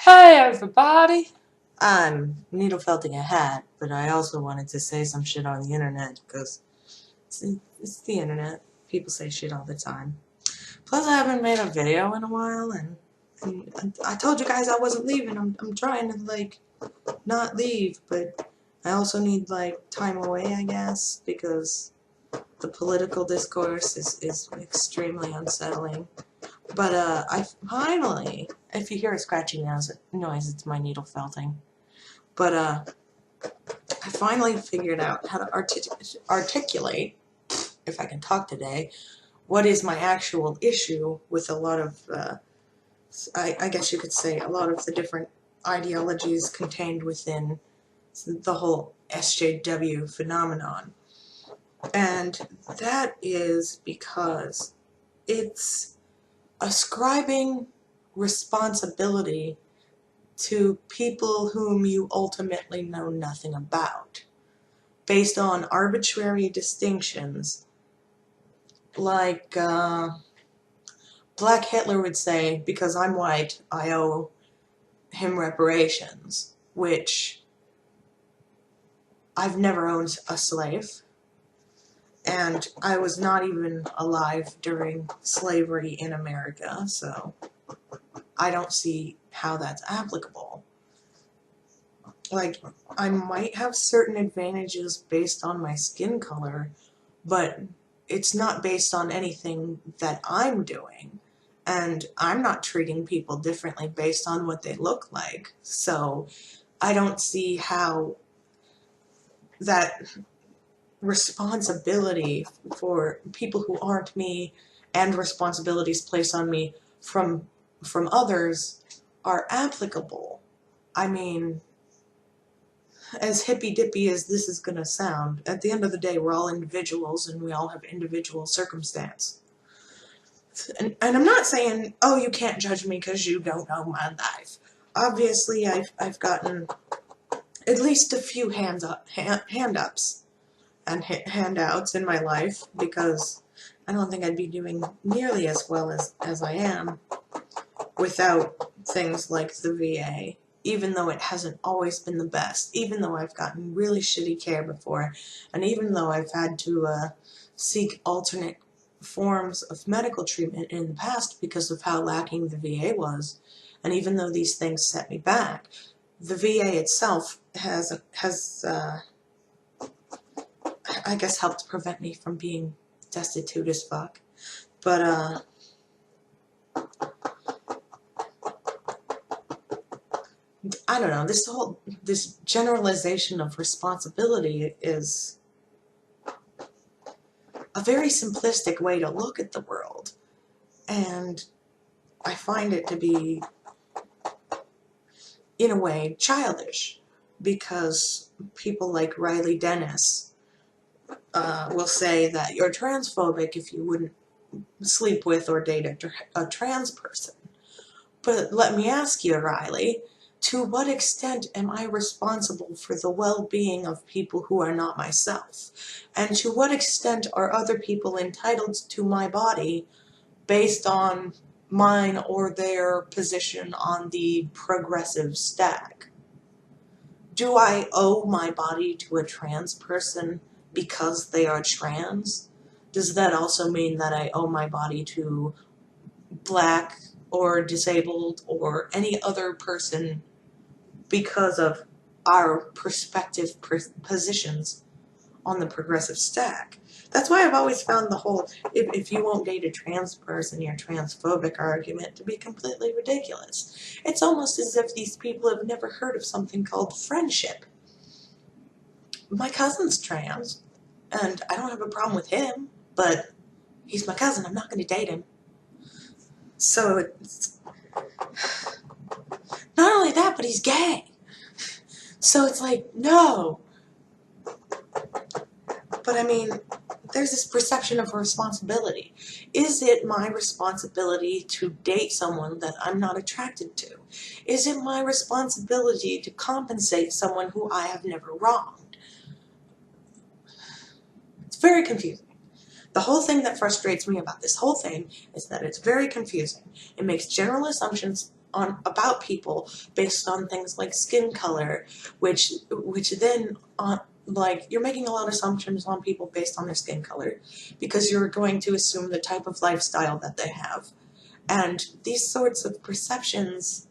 Hey everybody! I'm needle felting a hat, but I also wanted to say some shit on the internet because it's the internet. People say shit all the time. Plus, I haven't made a video in a while, and I told you guys I wasn't leaving. I'm trying to like not leave, but I also need like time away, I guess, because the political discourse is extremely unsettling. But I finally, if you hear a scratching noise, it's my needle felting. But I finally figured out how to articulate, if I can talk today, what is my actual issue with a lot of, I guess you could say, a lot of the different ideologies contained within the whole SJW phenomenon. And that is because it's ascribing responsibility to people whom you ultimately know nothing about, based on arbitrary distinctions, like Black Hitler would say, because I'm white, I owe him reparations, which I've never owned a slave, and I was not even alive during slavery in America, so I don't see how that's applicable. Like, I might have certain advantages based on my skin color, but it's not based on anything that I'm doing. And I'm not treating people differently based on what they look like. So I don't see how that responsibility for people who aren't me and responsibilities placed on me from others are applicable. I mean, as hippy-dippy as this is going to sound, at the end of the day, we're all individuals and we all have individual circumstance. And I'm not saying, oh, you can't judge me because you don't know my life. Obviously, I've gotten at least a few hand-ups and handouts in my life, because I don't think I'd be doing nearly as well as I am without things like the VA. Even though it hasn't always been the best, even though I've gotten really shitty care before, and even though I've had to seek alternate forms of medical treatment in the past because of how lacking the VA was, and even though these things set me back, the VA itself has I guess, helped prevent me from being destitute as fuck. But I don't know, this generalization of responsibility is a very simplistic way to look at the world, and I find it to be, in a way, childish, because people like Riley Dennis will say that you're transphobic if you wouldn't sleep with or date a trans person. But let me ask you, Riley, to what extent am I responsible for the well-being of people who are not myself? And to what extent are other people entitled to my body based on mine or their position on the progressive stack? Do I owe my body to a trans person because they are trans? Does that also mean that I owe my body to Black or disabled or any other person because of our perspective positions on the progressive stack? That's why I've always found the whole if you won't date a trans person, you're transphobic argument to be completely ridiculous. It's almost as if these people have never heard of something called friendship. My cousin's trans, and I don't have a problem with him, but he's my cousin. I'm not going to date him. So it's not only that, but he's gay. So it's like, no. But I mean, there's this perception of responsibility. Is it my responsibility to date someone that I'm not attracted to? Is it my responsibility to compensate someone who I have never wronged? It's very confusing. The whole thing that frustrates me about this whole thing is that it's very confusing. It makes general assumptions about people based on things like skin color, which then like you're making a lot of assumptions on people based on their skin color because you're going to assume the type of lifestyle that they have. And these sorts of perceptions,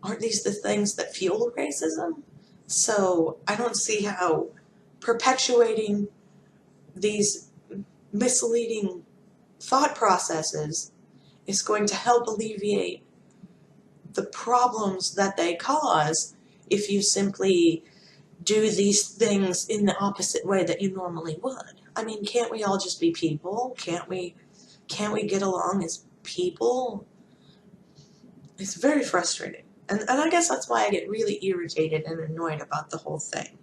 aren't these the things that fuel racism? So I don't see how perpetuating these misleading thought processes is going to help alleviate the problems that they cause if you simply do these things in the opposite way that you normally would. I mean, can't we all just be people? Can't we get along as people? It's very frustrating. And I guess that's why I get really irritated and annoyed about the whole thing.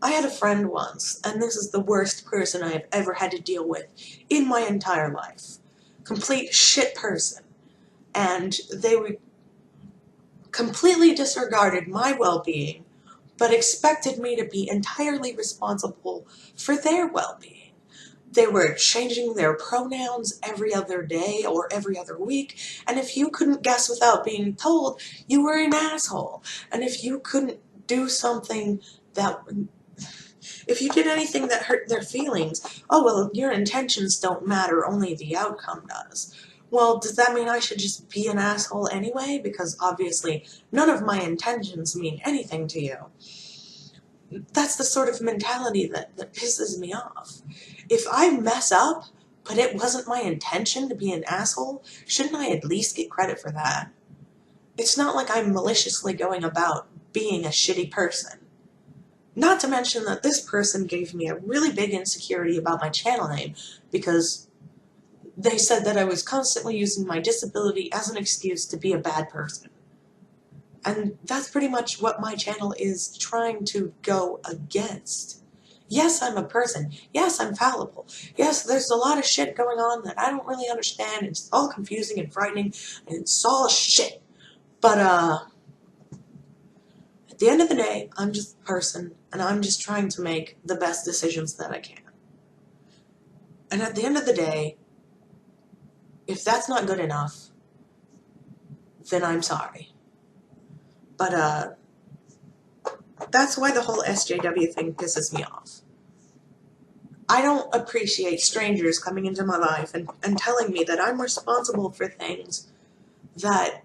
I had a friend once, and this is the worst person I have ever had to deal with in my entire life. Complete shit person. And they were completely disregarded my well-being, but expected me to be entirely responsible for their well-being. They were changing their pronouns every other day or every other week, and if you couldn't guess without being told, you were an asshole. And if you couldn't do something that... if you did anything that hurt their feelings, oh, well, your intentions don't matter, only the outcome does. Well, does that mean I should just be an asshole anyway? Because obviously none of my intentions mean anything to you. That's the sort of mentality that pisses me off. If I mess up, but it wasn't my intention to be an asshole, shouldn't I at least get credit for that? It's not like I'm maliciously going about being a shitty person. Not to mention that this person gave me a really big insecurity about my channel name because they said that I was constantly using my disability as an excuse to be a bad person. And that's pretty much what my channel is trying to go against. Yes, I'm a person. Yes, I'm fallible. Yes, there's a lot of shit going on that I don't really understand. It's all confusing and frightening, and it's all shit. But, at the end of the day, I'm just a person, and I'm just trying to make the best decisions that I can. And at the end of the day, if that's not good enough, then I'm sorry. But, that's why the whole SJW thing pisses me off. I don't appreciate strangers coming into my life and telling me that I'm responsible for things that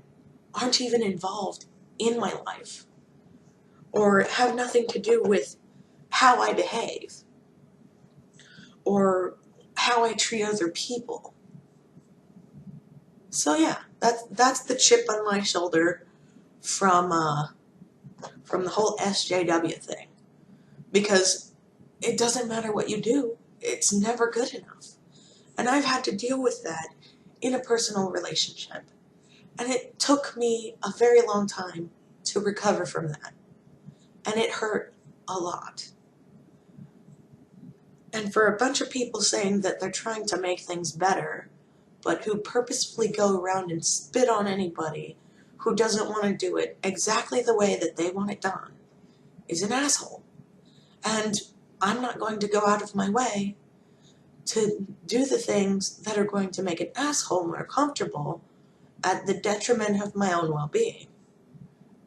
aren't even involved in my life or have nothing to do with how I behave or how I treat other people. So yeah, that's the chip on my shoulder from the whole SJW thing. Because it doesn't matter what you do, it's never good enough. And I've had to deal with that in a personal relationship. And it took me a very long time to recover from that. And it hurt a lot. And for a bunch of people saying that they're trying to make things better, but who purposefully go around and spit on anybody who doesn't want to do it exactly the way that they want it done, is an asshole. And I'm not going to go out of my way to do the things that are going to make an asshole more comfortable at the detriment of my own well-being.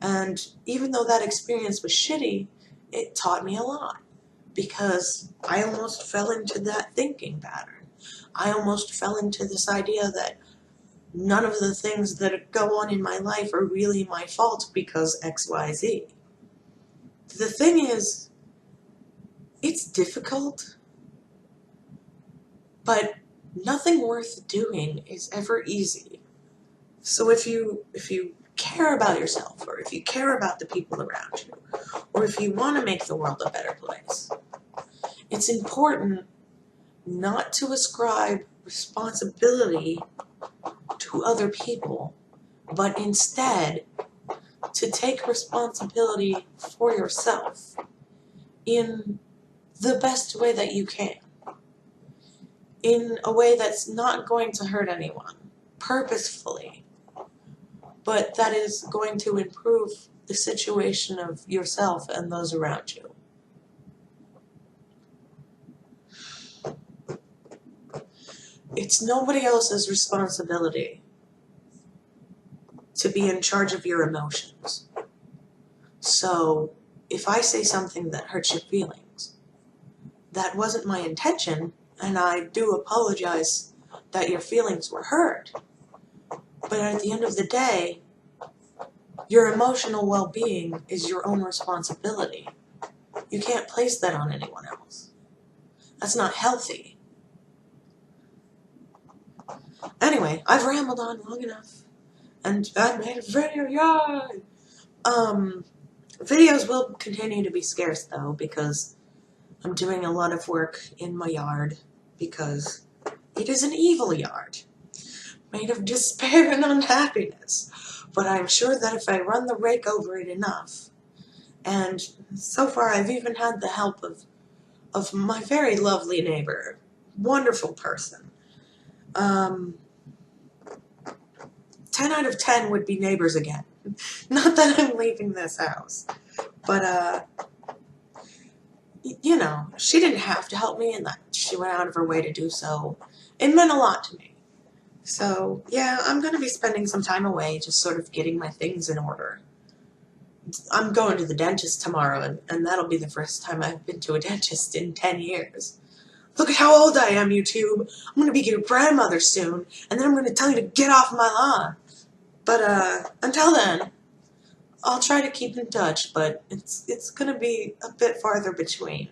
And even though that experience was shitty, it taught me a lot because I almost fell into that thinking pattern. I almost fell into this idea that none of the things that go on in my life are really my fault because X, Y, Z. The thing is, it's difficult, but nothing worth doing is ever easy. So if you care about yourself, or if you care about the people around you, or if you want to make the world a better place, it's important not to ascribe responsibility to other people, but instead to take responsibility for yourself in the best way that you can, in a way that's not going to hurt anyone, purposefully, but that is going to improve the situation of yourself and those around you. It's nobody else's responsibility to be in charge of your emotions. So if I say something that hurts your feelings, that wasn't my intention, and I do apologize that your feelings were hurt. But at the end of the day, your emotional well-being is your own responsibility. You can't place that on anyone else. That's not healthy. Anyway, I've rambled on long enough, and I made a video, yay! Videos will continue to be scarce though, because I'm doing a lot of work in my yard, because it is an evil yard, made of despair and unhappiness. But I'm sure that if I run the rake over it enough, and so far I've even had the help of my very lovely neighbor, wonderful person. 10 out of 10 would be neighbors again. Not that I'm leaving this house, but you know, she didn't have to help me, and that she went out of her way to do so. It meant a lot to me. So yeah, I'm going to be spending some time away, just sort of getting my things in order. I'm going to the dentist tomorrow, and that'll be the first time I've been to a dentist in 10 years. Look at how old I am, YouTube. I'm going to be your grandmother soon, and then I'm going to tell you to get off my lawn. But until then, I'll try to keep in touch, but it's going to be a bit farther between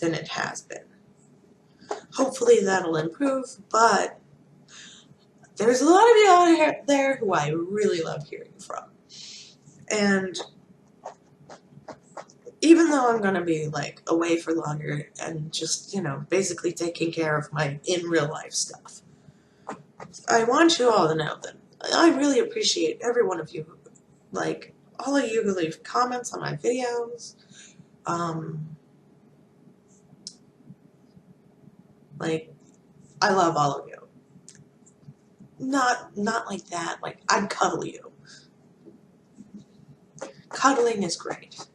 than it has been. Hopefully that'll improve, but there's a lot of you out there who I really love hearing from. And even though I'm going to be, like, away for longer and just, you know, basically taking care of my in-real-life stuff, I want you all to know that I really appreciate every one of you. Like, all of you who leave comments on my videos. Like, I love all of you. Not like that. Like, I'd cuddle you. Cuddling is great.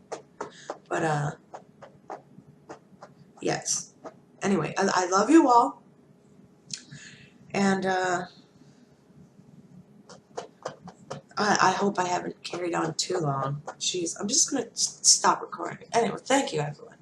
But, yes. Anyway, I love you all. And, I hope I haven't carried on too long. Jeez, I'm just going to stop recording. Anyway, thank you, everyone.